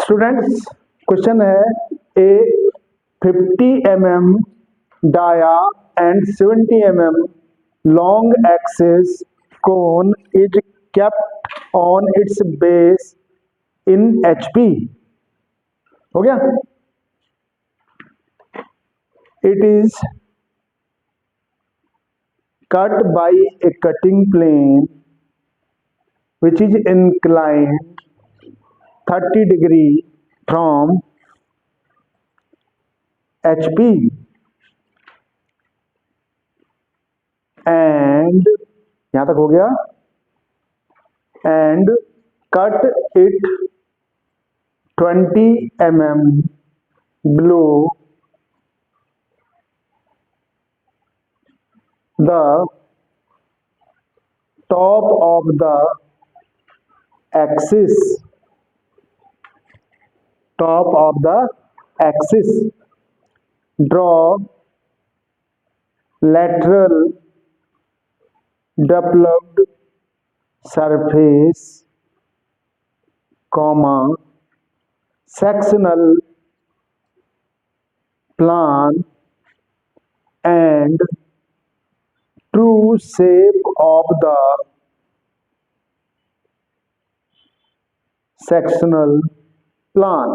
Students, question है a 50 mm dia and 70 mm long axis cone is kept on its base in HP। हो गया। It is cut by a cutting plane which is inclined 30 degree from HP and यहां तक हो गया, and cut it 20 mm below the top of the axis, top of the axis. Draw lateral developed surface, comma, sectional plan and true shape of the sectional plan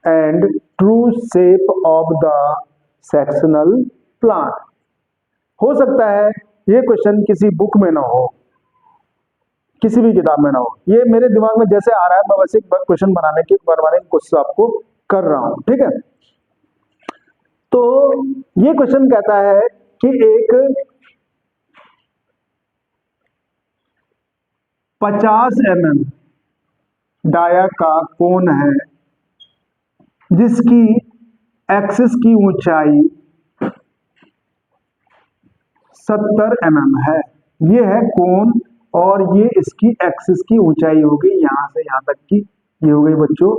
and true shape of the sectional plan। हो सकता है ये question किसी book में ना हो, किसी भी किताब में ना हो, ये मेरे दिमाग में जैसे आ रहा है मैं वैसे क्वेश्चन बनाने की कोशिश आपको कर रहा हूं। ठीक है, तो ये क्वेश्चन कहता है कि एक 50 mm डाया का कोन है जिसकी एक्सिस की ऊंचाई 70 mm है। ये है कोन और ये इसकी एक्सिस की ऊंचाई हो गई यहां से यहां तक की, ये हो गई बच्चों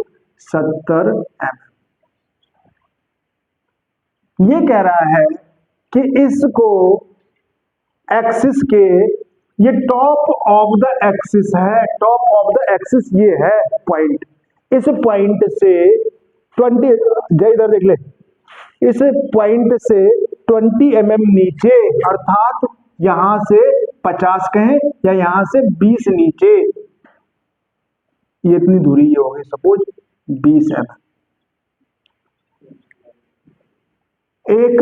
70 mm। ये कह रहा है कि इसको एक्सिस के, ये टॉप ऑफ द एक्सिस है, टॉप ऑफ द एक्सिस ये है पॉइंट, इस पॉइंट से 20, जय इधर देख ले, इस पॉइंट से 20 mm नीचे, अर्थात यहां से 50 कहें या यहां से 20 नीचे, ये इतनी दूरी ये हो गई सपोज 20 mm। एक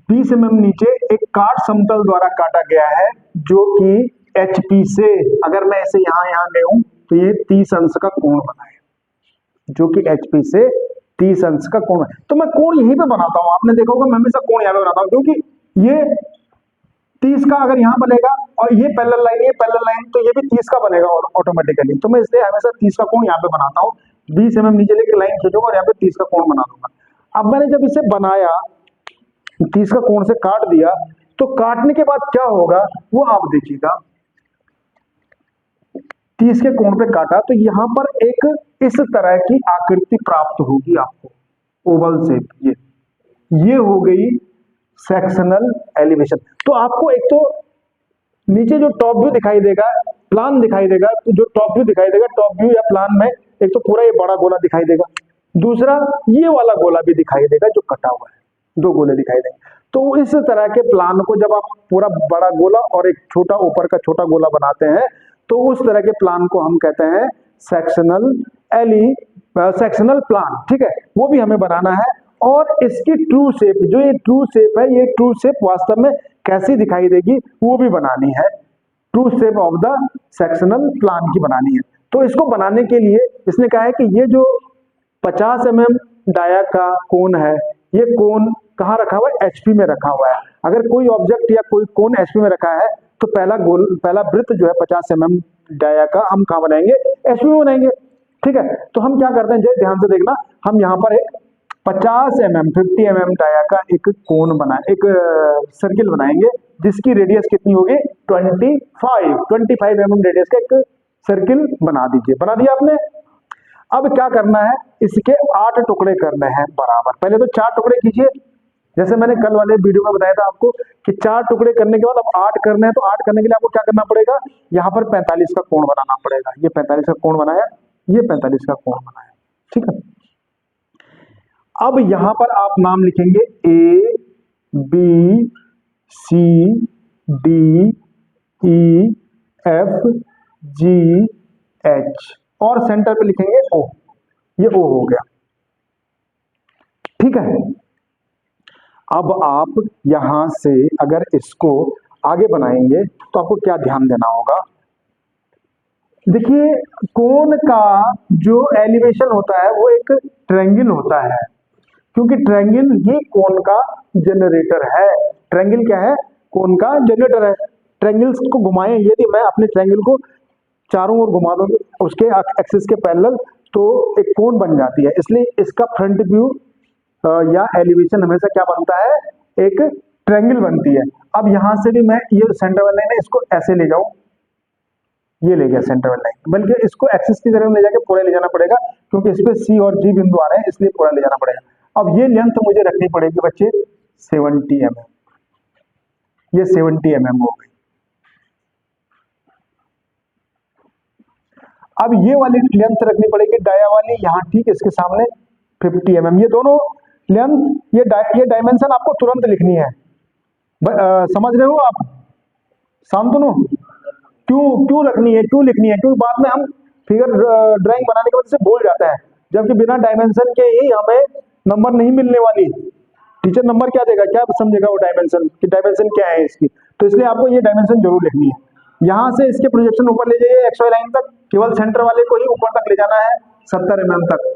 20 mm नीचे एक काट समतल द्वारा काटा गया है जो कि HP से, अगर मैं इसे यहां ले आऊं तो ये 30 अंश का कोण बनाए, जो कि HP से 30 अंश का कोण है। तो मैं कोण यहीं पे बनाता हूं, आपने देखा होगा मैं हमेशा कोण यहां पे बनाता हूं, क्योंकि ये 30 का अगर यहां बनेगा और ये पैरेलल लाइन, ये पैरेलल लाइन, तो ये भी 30 का बनेगा ऑटोमेटिकली। तो मैं इसलिए हमेशा 30 का कोण यहां पे बनाता हूं, 20 mm नीचे लेके लाइन खींचूंगा और यहां पे 30 का कोण बना दूंगा। अब मैंने जब इसे बनाया, 30 का कोण से काट दिया, तो काटने के बाद क्या होगा वो आप देखिएगा। 30 के कोण पे काटा तो यहां पर एक इस तरह की आकृति प्राप्त होगी आपको, ओवल शेप। ये हो गई सेक्शनल एलिवेशन। तो आपको एक तो नीचे जो टॉप व्यू दिखाई देगा, प्लान दिखाई देगा, तो जो टॉप व्यू दिखाई देगा, टॉप व्यू या प्लान में एक तो पूरा ये बड़ा गोला दिखाई देगा, दूसरा ये वाला गोला भी दिखाई देगा जो कटा हुआ है, दो गोले दिखाई देंगे। तो इस तरह के प्लान को जब आप पूरा बड़ा गोला और एक छोटा ऊपर का छोटा गोला बनाते हैं तो उस तरह के प्लान को हम कहते हैं सेक्शनल प्लान। ठीक है, वो भी हमें बनाना है। और इसकी ट्रू शेप, जो ये ट्रू शेप है, ये ट्रू शेप वास्तव में कैसी दिखाई देगी वो भी बनानी है, true shape of the sectional plan की बनानी है। तो इसको बनाने के लिए इसने कहा है कि ये जो 50 mm डाया का कोन है, ये कोन कहाँ रखा हुआ है? HP में रखा हुआ है। अगर कोई ऑब्जेक्ट या कोई कोन HP में रखा है तो पहला वृत्त जो है 50 mm डाया का हम कहाँ बनाएंगे? HP में बनाएंगे। ठीक है, तो हम क्या करते हैं, जय ध्यान से देखना, हम यहाँ पर एक 50 mm डाया का एक कोन एक सर्किल बनाएंगे जिसकी रेडियस कितनी होगी? 25 mm रेडियस का एक सर्किल बना दीजिए। बना दिया आपने। अब क्या करना है, इसके 8 टुकड़े करने हैं बराबर। पहले तो 4 टुकड़े कीजिए, जैसे मैंने कल वाले वीडियो में बताया था आपको कि 4 टुकड़े करने के बाद अब 8 करने हैं, तो 8 करने के लिए आपको क्या करना पड़ेगा, यहाँ पर 45 का कोण बनाना पड़ेगा। ये 45 का कोण बनाया, ये 45 का कोण बनाया, ठीक है। अब यहां पर आप नाम लिखेंगे A B C D E F G H और सेंटर पे लिखेंगे ओ। ये ओ हो गया, ठीक है। अब आप यहां से अगर इसको आगे बनाएंगे तो आपको क्या ध्यान देना होगा, देखिए कोण का जो एलिवेशन होता है वो एक ट्रायंगल होता है, क्योंकि ट्रायंगल ही कोण का जनरेटर है। ट्रायंगल क्या है, कोण का जनरेटर है। ट्रायंगल्स को घुमाएं, यदि मैं अपने ट्रायंगल को चारों ओर घुमा दूं उसके एक्सिस के पैरेलल, तो एक कोण बन जाती है। इसलिए इसका फ्रंट व्यू या एलिवेशन हमेशा क्या बनता है, एक ट्रायंगल बनती है। अब यहां से भी मैं ये सेंटर वाला लाइन है, इसको ऐसे ले जाऊं, ये ले गया सेंटर वाला लाइन, बल्कि इसको एक्सिस की तरफ ले जाके पूरा ले जाना पड़ेगा, क्योंकि इस पे सी और जी बिंदु आ रहे हैं, इसलिए पूरा ले जाना पड़ेगा। अब ये लेंथ मुझे रखनी पड़ेगी बच्चे 70 mm, ये 70 mm हो गई। अब ये वाली लेंथ रखनी पड़ेगी डाया वाली यहाँ ठीक इसके सामने 50 mm। ये दोनों लेंथ, ये डायमेंशन आपको तुरंत लिखनी है। समझ रहे हो आप शांतनु? क्यों क्यों रखनी है, क्यों लिखनी है, क्योंकि बाद में हम फिगर ड्राइंग बनाने के बाद से भूल जाता है, जबकि बिना डायमेंशन के ही हमें नंबर नहीं मिलने वाली। टीचर नंबर क्या देगा, क्या समझेगा वो डायमेंशन कि डायमेंशन क्या है इसकी, तो इसलिए आपको ये डायमेंशन जरूर लिखनी है। यहां से इसके प्रोजेक्शन ऊपर ले जाइए एक्स वाई लाइन तक, केवल सेंटर वाले को ही ऊपर तक ले जाना है 70 mm तक।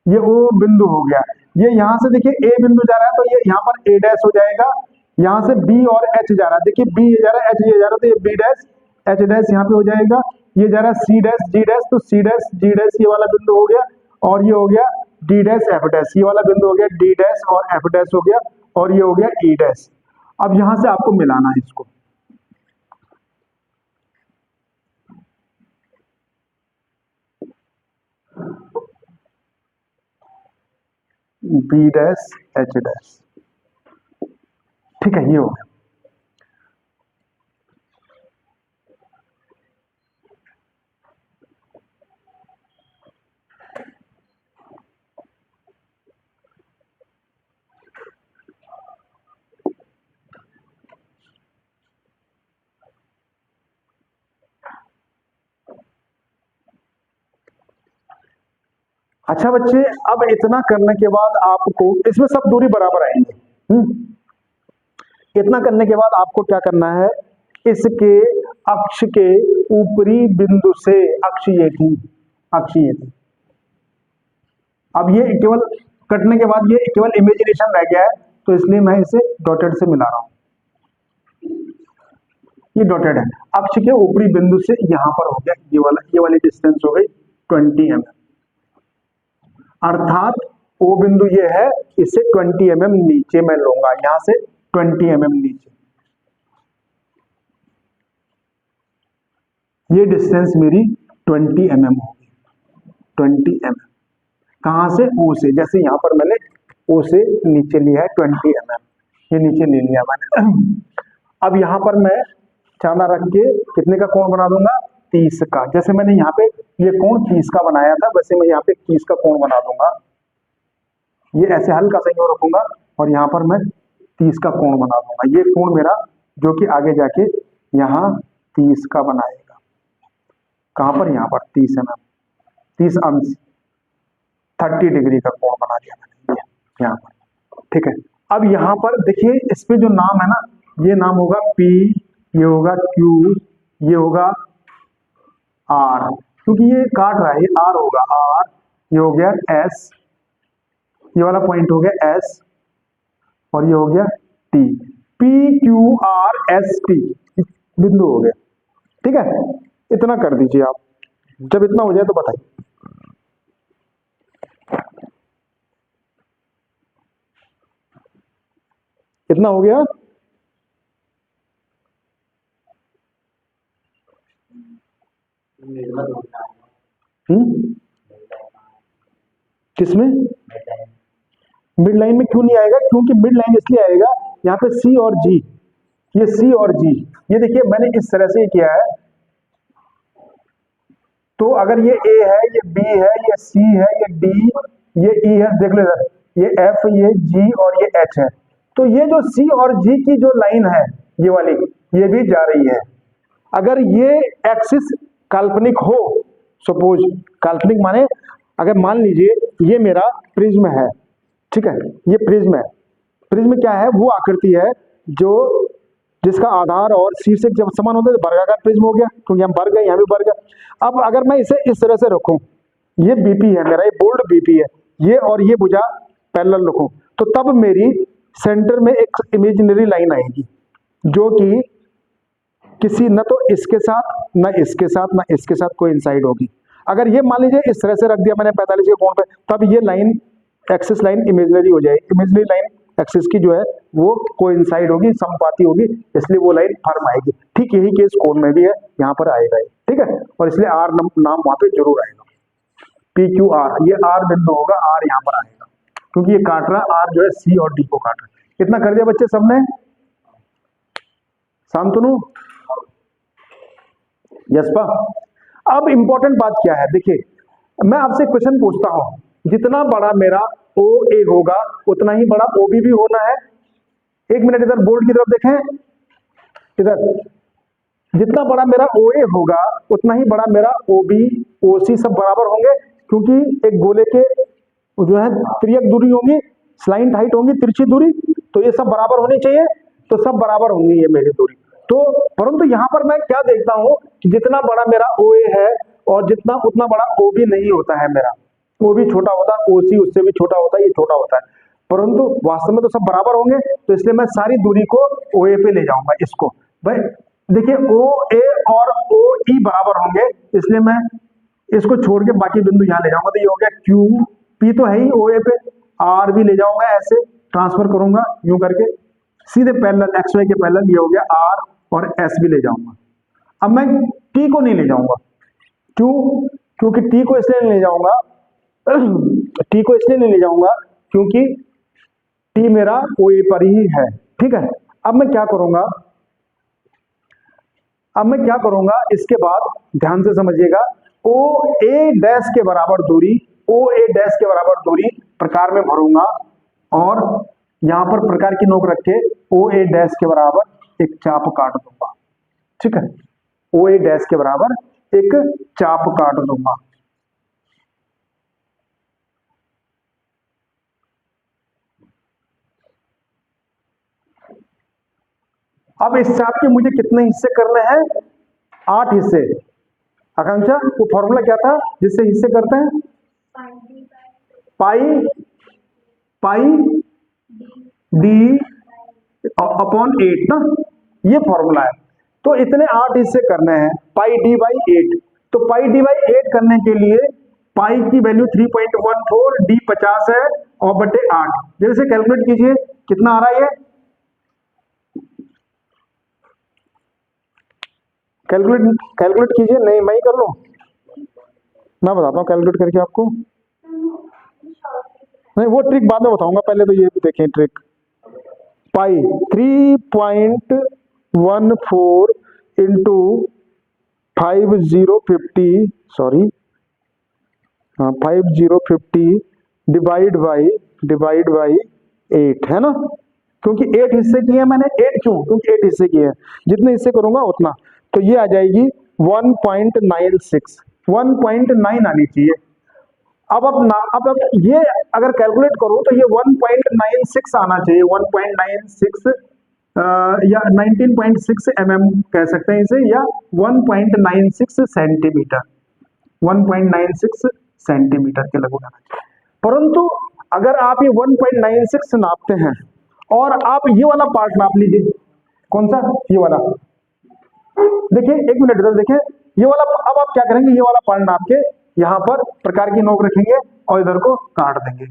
ये ओ बिंदु हो गया। ये यहां से देखिए ए बिंदु जा रहा है, तो ये यहाँ पर ए डैश हो जाएगा। यहां से बी और एच जा रहा है, देखिए बी ये जा रहा है, एच ये जा रहा है, तो ये बी डैश एच डैश यहाँ पे हो जाएगा। ये जा रहा है सी डैश जी डैश, तो सी डैश जी डैश ये वाला बिंदु हो गया, और ये हो गया डी डैश एफ डैश, ये वाला बिंदु हो गया डी डैश और एफ डैश हो गया, और ये हो गया ई डैश। अब यहां से आपको मिलाना है इसको, बी डैश एच डैश, ठीक है, ये हो गया। अच्छा बच्चे, अब इतना करने के बाद आपको इसमें सब दूरी बराबर आएंगे। इतना करने के बाद आपको क्या करना है, इसके अक्ष के ऊपरी बिंदु से, अक्ष ये थी, अक्ष ये थी। अब ये केवल कटने के बाद ये केवल इमेजिनेशन रह गया है, तो इसलिए मैं इसे डॉटेड से मिला रहा हूं। ये डॉटेड है, अक्ष के ऊपरी बिंदु से यहां पर हो गया, ये वाली डिस्टेंस हो गई 20 mm, अर्थात ओ बिंदु ये है, इससे 20 mm नीचे मैं लूंगा, यहां से 20 mm नीचे। ये डिस्टेंस मेरी 20 mm होगी, 20 mm। कहां से, ओ से, जैसे यहां पर मैंने ओ से नीचे लिया है 20 mm, ये नीचे ले लिया मैंने। अब यहां पर मैं चांदा रख के कितने का कोण बना दूंगा, 30 का। जैसे मैंने यहाँ पे ये कोण 30 का बनाया था, वैसे मैं यहाँ पे 30 का कोण बना दूंगा। ये ऐसे हल्का सा यूं रखूंगा और यहाँ पर मैं 30 का कोण बना दूंगा। ये कोण मेरा जो कि आगे जाके यहाँ 30 का बनाएगा। कहां पर, यहाँ पर 30 mm, 30 अंश, 30 डिग्री का कोण बना दिया मैंने यहाँ पर, ठीक है। अब यहाँ पर देखिए इस पे जो नाम है ना, ये नाम होगा P, ये होगा Q, ये होगा R, क्योंकि ये काट रहा है, ये R होगा R, ये हो गया S, ये वाला पॉइंट हो गया S, और ये हो गया T, P Q R S T बिंदु हो गया, ठीक है। इतना कर दीजिए आप, जब इतना हो जाए तो बताइए। कितना हो गया, किसमें, मिड लाइन में क्यों नहीं आएगा? क्योंकि मिड लाइन इसलिए आएगा, यहाँ पे सी और जी, ये सी और जी, ये देखिए मैंने इस तरह से किया है, तो अगर ये ए है, ये बी है, ये सी है, ये डी, ये ई है, देख लो इधर, ये एफ, ये जी और ये एच है। तो ये जो सी और जी की जो लाइन है, ये वाली, ये भी जा रही है। अगर ये एक्सिस काल्पनिक हो, सपोज काल्पनिक माने अगर मान लीजिए ये मेरा प्रिज्म है, ठीक है, ये प्रिज्म है। प्रिज्म क्या है? वो आकृति है जो जिसका आधार और शीर्षक जब समान होते हैं तो वर्गाकार प्रिज्म हो गया, क्योंकि हम वर्ग है, यहाँ भी वर्ग है। अब अगर मैं इसे इस तरह से रखूं, ये बीपी है मेरा, ये बोल्ड बीपी है, ये और ये भुजा पैरेलल रखूं, तो तब मेरी सेंटर में एक इमेजिनरी लाइन आएगी जो कि किसी न तो इसके साथ, न इसके साथ, न इसके साथ कोइंसाइड होगी। अगर ये मान लीजिए इस तरह से रख दिया मैंने 45 के कोण पे, तब ये लाइन एक्सिस लाइन इमेजिनरी हो जाएगी, इमेजिनरी लाइन एक्सिस की जो है वो कोइंसाइड होगी, समपाती होगी, इसलिए वो लाइन फर्म आएगी। ठीक यही केस कोण में भी है, यहाँ पर आएगा ये, ठीक है, और इसलिए आर नाम वहां पे जरूर आएगा। पी क्यू आर, ये आर बिंदु होगा, आर यहाँ पर आएगा, क्योंकि ये काट रहा, आर जो है सी और डी को काट रहा। इतना कर दिया बच्चे सबने? शांतनु, यशपा। अब इंपॉर्टेंट बात क्या है, देखिए मैं आपसे क्वेश्चन पूछता हूं, जितना बड़ा मेरा ओ ए होगा उतना ही बड़ा ओ बी भी होना है। एक मिनट इधर बोर्ड की तरफ देखें, इधर, जितना बड़ा मेरा ओ ए होगा उतना ही बड़ा मेरा ओ बी ओ सी सब बराबर होंगे, क्योंकि एक गोले के जो है तिर्यक दूरी होगी, स्लाइंट हाइट होगी, तिरछी दूरी, तो ये सब बराबर होनी चाहिए, तो सब बराबर होंगी ये मेरी दूरी। तो परंतु यहां पर मैं क्या देखता हूं कि जितना बड़ा मेरा ओ ए है और जितना उतना बड़ा ओ बी नहीं होता है मेरा, ओ बी छोटा होता है, ओ सी उससे भी छोटा होता है, ये छोटा होता है, परंतु वास्तव में तो सब बराबर होंगे, तो इसलिए मैं सारी दूरी को ओ ए पे ले जाऊंगा। इसको भाई देखिए ओ ए और ओ ई बराबर होंगे, इसलिए मैं इसको छोड़ के बाकी बिंदु यहां ले जाऊंगा, तो ये हो गया क्यू, पी तो है ही ओ ए पे, आर भी ले जाऊंगा, ऐसे ट्रांसफर करूंगा यूं करके सीधे पैरेलल, एक्स वाई के पैरेलल, ये हो गया आर, और एस भी ले जाऊंगा। अब मैं टी को नहीं ले जाऊंगा, क्यों? क्योंकि टी को इसलिए नहीं ले जाऊंगा, टी को इसलिए नहीं ले जाऊंगा क्योंकि टी मेरा ओ ए पर ही है, ठीक है। अब मैं क्या करूंगा, इसके बाद ध्यान से समझिएगा, ओ ए डैश के बराबर दूरी, ओ ए डैश के बराबर दूरी प्रकार में भरूंगा, और यहां पर प्रकार की नोक रख के ओ ए डैश के बराबर एक चाप काट दूंगा, ठीक है, ओ ए डैश के बराबर एक चाप काट दूंगा। अब इस चाप के मुझे कितने हिस्से करने हैं? 8 हिस्से। आकांक्षा, वो फॉर्मूला क्या था जिससे हिस्से करते हैं? पाई डी अपॉन 8 ना, ये फॉर्मूला है। तो इतने 8 हिस्से करने हैं, पाई डी बाई 8। तो पाई डी बाई 8 करने के लिए पाई की वैल्यू 3.14, डी 50 है, और बटे 8, जैसे कैलकुलेट कीजिए कितना आ रहा है ये, कैलकुलेट कीजिए। नहीं मैं ही कर लूं, मैं बताता हूं कैलकुलेट करके आपको, नहीं वो ट्रिक बाद में बताऊंगा, पहले तो ये देखें ट्रिक। पाई 3.14 इंटू 5050, सॉरी हाँ 5050 डिवाइड बाई 8 है ना, क्योंकि 8 हिस्से किए हैं मैंने। 8 क्यों? क्योंकि 8 हिस्से किए हैं, जितने हिस्से करूंगा उतना, तो ये आ जाएगी 1.96, 1.9 आनी चाहिए। अब ये अगर कैलकुलेट करो तो ये 1.96 आना चाहिए, 1.96 या 19.6 कह सकते हैं इसे, या 1.96 सेंटीमीटर, 1.96 सेंटीमीटर के लगभग आना चाहिए। परंतु अगर आप ये 1.96 नापते हैं और आप ये वाला पार्ट नाप लीजिए, कौन सा? ये वाला, देखिए एक मिनट इधर देखिए, ये वाला, अब आप क्या करेंगे, ये वाला पार्ट नाप के यहां पर प्रकार की नोक रखेंगे और इधर को काट देंगे,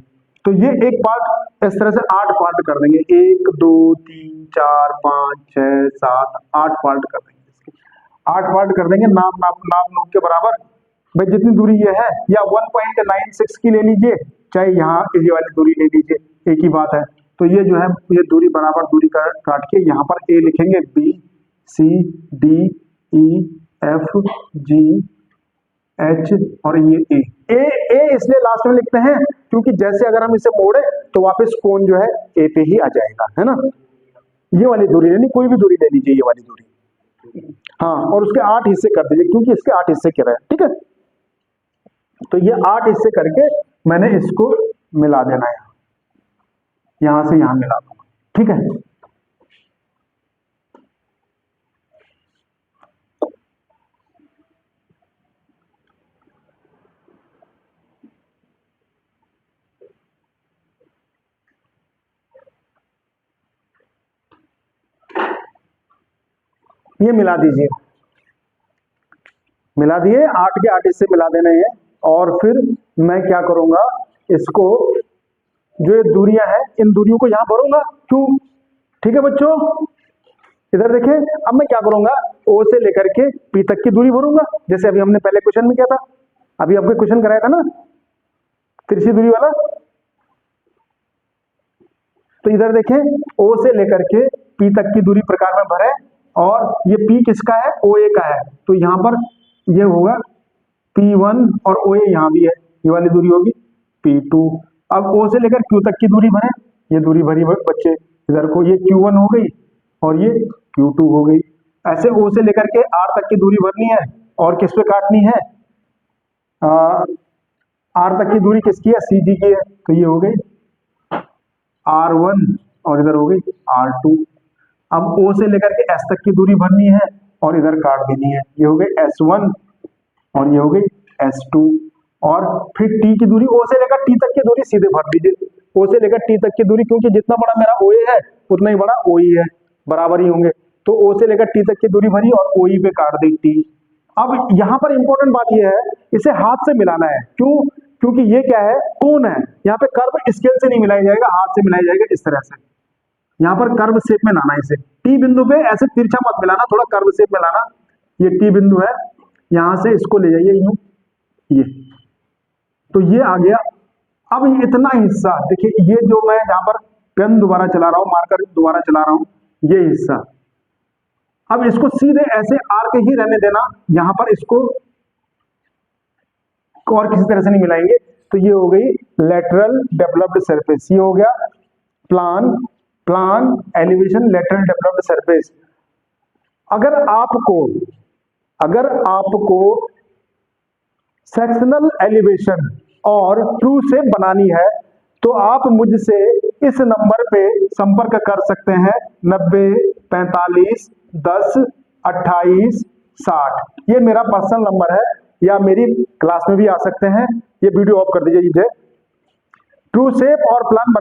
तो ये एक पार्ट इस तरह से 8 पार्ट कर देंगे, 1 2 3 4 5 6 7 8 पार्ट कर देंगे, इसके 8 पार्ट कर देंगे, नाप नोक के बराबर, भाई जितनी दूरी ये है, या 1.96 की ले लीजिए, चाहे यहाँ ये वाली दूरी ले लीजिए, एक ही बात है। तो ये जो है ये दूरी बराबर दूरी काट के यहाँ पर ए लिखेंगे, B C D E F G H और ये ए इसलिए लास्ट में लिखते हैं क्योंकि जैसे अगर हम इसे मोड़े तो वापस कोण जो है ए पे ही आ जाएगा, है ना। ये वाली दूरी लेनी, कोई भी दूरी ले लीजिए, ये वाली दूरी। हाँ, और उसके 8 हिस्से कर दीजिए क्योंकि इसके 8 हिस्से क्या है, ठीक है। तो ये 8 हिस्से करके मैंने इसको मिला देना है, यहां से यहां मिला दूंगा, ठीक है। ये मिला दीजिए, मिला दिए, 8 के 8 हिस्से मिला देने हैं। और फिर मैं क्या करूंगा, इसको जो ये दूरियां हैं इन दूरियों को यहां भरूंगा, क्यों, ठीक है बच्चों। इधर देखें, अब मैं क्या करूंगा, ओ से लेकर के पी तक की दूरी भरूंगा, जैसे अभी हमने पहले क्वेश्चन में किया था, अभी आपको क्वेश्चन कराया था ना तिरछी दूरी वाला। तो इधर देखें, ओ से लेकर के पी तक की दूरी प्रकार में भरे, और ये पी किसका है, ओ ए का है, तो यहां पर ये होगा P1 और ओ ए यहां भी है, ये वाली दूरी होगी P2। अब ओ से लेकर क्यू तक की दूरी भरे, ये दूरी भरी बच्चे, इधर को ये Q1 हो गई और ये Q2 हो गई। ऐसे ओ से लेकर के R तक की दूरी भरनी है, और किस पे काटनी है, R तक की दूरी किसकी है, CG की है, तो ये हो गई R1 और इधर हो गई R2। अब O से लेकर के S तक की दूरी भरनी है और इधर काट देनी है, ये हो गई S1 और ये हो गई S2। और फिर T की दूरी, O से लेकर T तक की दूरी सीधे भर दीजिए, O से लेकर T तक की दूरी, क्योंकि जितना बड़ा मेरा OA है उतना ही बड़ा OE है, बराबर ही होंगे। तो O से लेकर T तक की दूरी भरी और OE पे काट दी T। अब यहाँ पर इंपॉर्टेंट बात यह है, इसे हाथ से मिलाना है, क्यों, क्योंकि ये क्या है, कोण है, यहाँ पे कर्व स्केल से नहीं मिलाया जाएगा, हाथ से मिलाया जाएगा इस तरह से। यहाँ पर कर्व शेप में लाना है इसे, टी बिंदु पे ऐसे तिरछा मत मिलाना, थोड़ा कर्व शेप में लाना। ये टी बिंदु है, यहां से इसको ले जाइए यूं, ये तो ये आ गया। अब इतना हिस्सा देखिए, ये जो मैं यहाँ पर पेन दोबारा चला रहा हूं, मार्कर दोबारा चला रहा हूं, ये हिस्सा, अब इसको सीधे ऐसे आर्क ही रहने देना, यहां पर इसको और किसी तरह से नहीं मिलाएंगे। तो ये हो गई लेटरल डेवलप्ड सरफेस, ये हो गया plan elevation lateral developed surface. अगर आपको सेक्शनल एलिवेशन और ट्रू शेप बनानी है तो आप मुझसे इस नंबर पे संपर्क कर सकते हैं, 90 45 10 28 60। ये मेरा पर्सनल नंबर है, या मेरी क्लास में भी आ सकते हैं। ये वीडियो ऑफ कर दीजिए। ट्रू शेप और प्लान बना